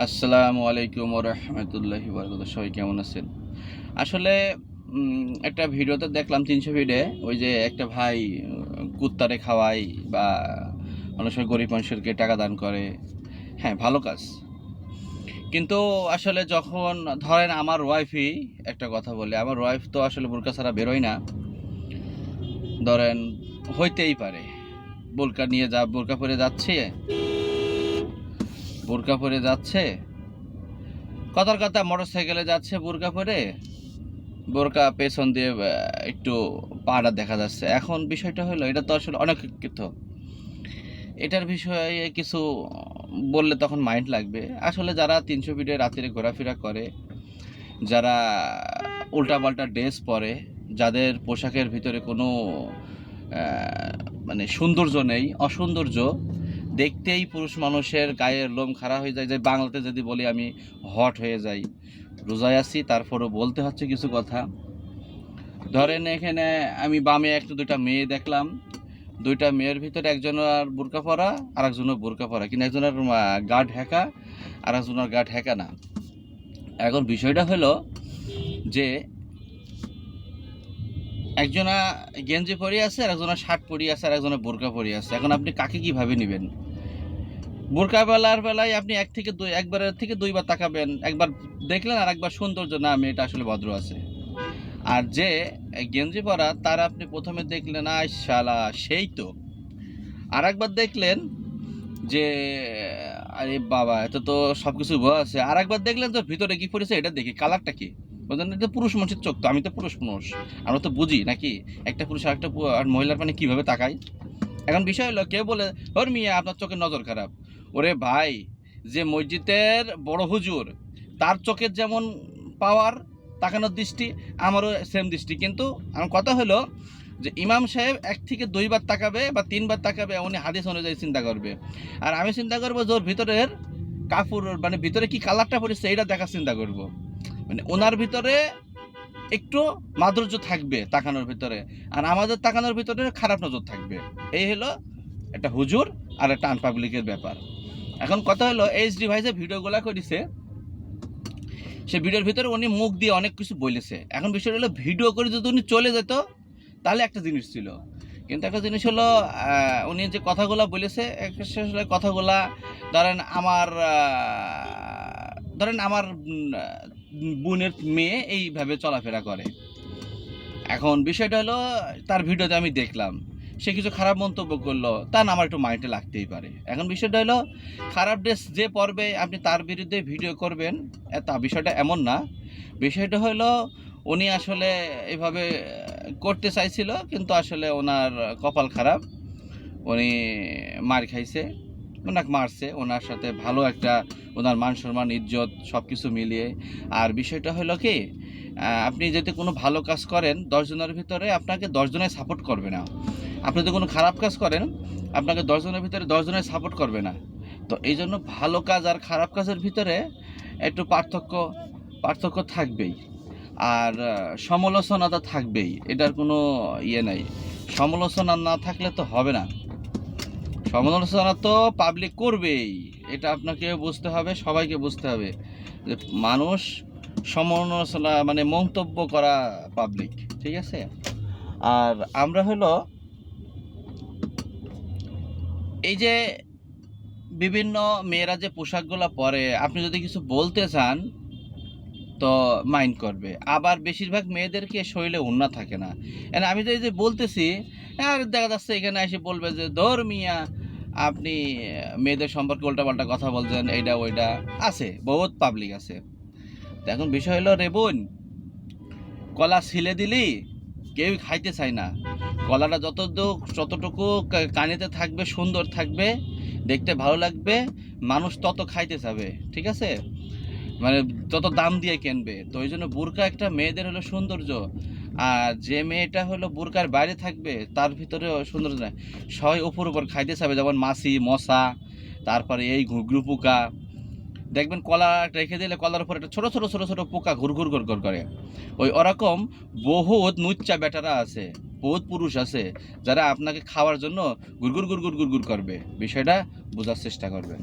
আসসালামু আলাইকুম ওয়া রাহমাতুল্লাহি ওয়া বারাকাতুহু। সবাই কেমন আছেন? আসলে একটা ভিডিওতে দেখলাম ৩০০ ফিটে ওই যে একটা ভাই কুত্তারে খাওয়ায় বা অনেক সময় গরিব মানুষদেরকে টাকা দান করে। হ্যাঁ, ভালো কাজ। কিন্তু আসলে যখন ধরেন আমার ওয়াইফই একটা কথা বলি, আমার ওয়াইফ তো আসলে বোরকা ছাড়া বেরোয় না। ধরেন হইতেই পারে বোরকা পরে যাচ্ছে, কথার কথা মোটরসাইকেলে যাচ্ছে বোরকা পরে, বোরকা পেছন দিয়ে একটু পাড়া দেখা যাচ্ছে। এখন বিষয়টা হলো এটা তো আসলে অনাকাঙ্ক্ষিত। এটার বিষয়ে কিছু বললে তখন মাইন্ড লাগবে। আসলে যারা ৩০০ ফিটে রাত্রে ঘোরাফেরা করে, যারা উল্টাপাল্টা ড্রেস পরে, যাদের পোশাকের ভিতরে কোনো মানে সৌন্দর্য নেই, অসৌন্দর্য, দেখতেই পুরুষ মানুষের গায়ের লোম খাড়া হয়ে যায়। যে বাংলাতে যদি বলি আমি হট হয়ে যাই। রোজায় আছি তারপরও বলতে হচ্ছে কিছু কথা। ধরেন এখানে আমি বামে একটা দুইটা মেয়ে দেখলাম, দুইটা মেয়ের ভিতরে একজনের বোরকা পরা আর একজনের বোরকা পরা, কিন্তু একজনের গা ঢাকা আর একজনের গা ঢাকা না। এখন বিষয়টা হলো যে একজনা গেঞ্জি পরে আছে আর একজনের শার্ট পরে আছে আর একজনের বোরকা পরে আছে। এখন আপনি কাকে কিভাবে নেবেন? বোরকা বেলায় আপনি একবারের থেকে দুইবার তাকাবেন, একবার দেখলেন আর একবার সৌন্দর্য, না মেয়েটা আসলে ভদ্র আছে। আর যে গেঞ্জি পরা তার আপনি প্রথমে দেখলেন আয় শালা সেই তো, আর একবার দেখলেন যে আরে বাবা এত তো সব কিছু বোঝা আছে, আর একবার দেখলেন তো ভিতরে কি পড়েছে এটা দেখি কালারটা কি। বলছেন এটা পুরুষ মানুষের চোখ, তো আমি তো পুরুষ মানুষ, আমরা তো বুঝি নাকি একটা পুরুষ আর একটা আর মহিলার মানে কীভাবে তাকায়। এখন বিষয় হলো কেউ বলে ওর মিয়া আপনার চোখের নজর খারাপ। ওরে ভাই, যে মসজিদের বড় হুজুর তার চোখের যেমন পাওয়ার, তাকানোর দৃষ্টি, আমারও সেম দৃষ্টি, কিন্তু আমার কথা হলো যে ইমাম সাহেব এক থেকে দুইবার তাকাবে বা তিনবার তাকাবে, উনি হাদিস অনুযায়ী চিন্তা করবে। আর আমি চিন্তা করবো যে ওর ভিতরের কাপড় মানে ভিতরে কি কালারটা পড়েছে এটা দেখার চিন্তা করব। মানে ওনার ভিতরে একটু মাধুর্য থাকবে তাকানোর ভিতরে, আর আমাদের তাকানোর ভিতরে খারাপ নজর থাকবে। এই হলো একটা হুজুর আর একটা আনপাবলিকের ব্যাপার। এখন কথা হলো এইচডি ভাই যে ভিডিওগুলো করেছে, সে ভিডিওর ভিতরে উনি মুখ দিয়ে অনেক কিছু বলেছে। এখন বিষয় হলো ভিডিও করে যদি উনি চলে যেত তাহলে একটা জিনিস ছিল, কিন্তু একটা জিনিস হলো উনি যে কথাগুলো বলেছে আসলে কথাগুলা ধরেন আমার বোনের মেয়ে এইভাবে চলাফেরা করে। এখন বিষয়টা হলো তার ভিডিওতে আমি দেখলাম সে কিছু খারাপ মন্তব্য করলো, তা না আমার একটু মাইন্ডে লাগতেই পারে। এখন বিষয়টা হলো খারাপ ড্রেস যে পরবে আপনি তার বিরুদ্ধে ভিডিও করবেন, তা বিষয়টা এমন না। বিষয়টা হলো উনি আসলে এভাবে করতে চাইছিল, কিন্তু আসলে ওনার কপাল খারাপ, উনি মার খাইছে, ওনাকে মারছে, ওনার সাথে ভালো একটা ওনার মান সম্মান ইজ্জত সব কিছু মিলিয়ে। আর বিষয়টা হলো কি, আপনি যদি কোনো ভালো কাজ করেন 10 জনের ভিতরে আপনাকে 10 জনের সাপোর্ট করবে না। আপনি যদি কোনো খারাপ কাজ করেন আপনাকে 10 জনের ভিতরে 10 জনের সাপোর্ট করবে না। তো এই জন্য ভালো কাজ আর খারাপ কাজের ভিতরে একটু পার্থক্য থাকবেই। আর সমালোচনা তো থাকবেই, এটার কোনো ইয়ে নাই। সমালোচনা না থাকলে তো হবে না। সমালোচনা তো পাবলিক করবেই, এটা আপনাকে বুঝতে হবে, সবাইকে বুঝতে হবে যে মানুষ সমালোচনা মানে মন্তব্য করা পাবলিক, ঠিক আছে। আর আমরা হলো এই যে বিভিন্ন মেয়েরা যে পোশাকগুলো পরে আপনি যদি কিছু বলতে চান তো মাইন্ড করবে, আবার বেশিরভাগ মেয়েদেরকে শরীরে ওড়না থাকে না। আমি তো এই যে বলতেছি আর দেখা যাচ্ছে এখানে এসে বলবে যে ধর মিয়া আপনি মেয়েদের সম্পর্কে উল্টাপাল্টা কথা বলছেন, এইটা ওইটা আছে, বহুত পাবলিক আছে। তো এখন বিষয় হলো রে বোন, কলা ছিলে দিলি কেউই খাইতে চায় না। কলাটা যতটুকু কানিতে থাকবে, সুন্দর থাকবে, দেখতে ভালো লাগবে, মানুষ তত খাইতে চাবে, ঠিক আছে, মানে তত দাম দিয়ে কিনবে। তো ওই জন্য বোরকা একটা মেয়েদের হলো সৌন্দর্য। আর যে মেয়েটা হলো বোরকার বাইরে থাকবে তার ভিতরে সৌন্দর্য নেই, সবাই উপর খাইতে চাবে, যেমন মাছি মশা, তারপরে এই ঘুঘরু পোকা। দেখবেন কলা রেখে দিলে কলার উপর একটা ছোট ছোট ছোট ছোট পোকা ঘুরঘুর করে। ওরকম বহুত নুচ্চা বেটারা আছে, বহুত পুরুষ আছে যারা আপনাকে খাওয়ার জন্য গুড়গুড় করবে। বিষয়টা বোঝার চেষ্টা করবেন।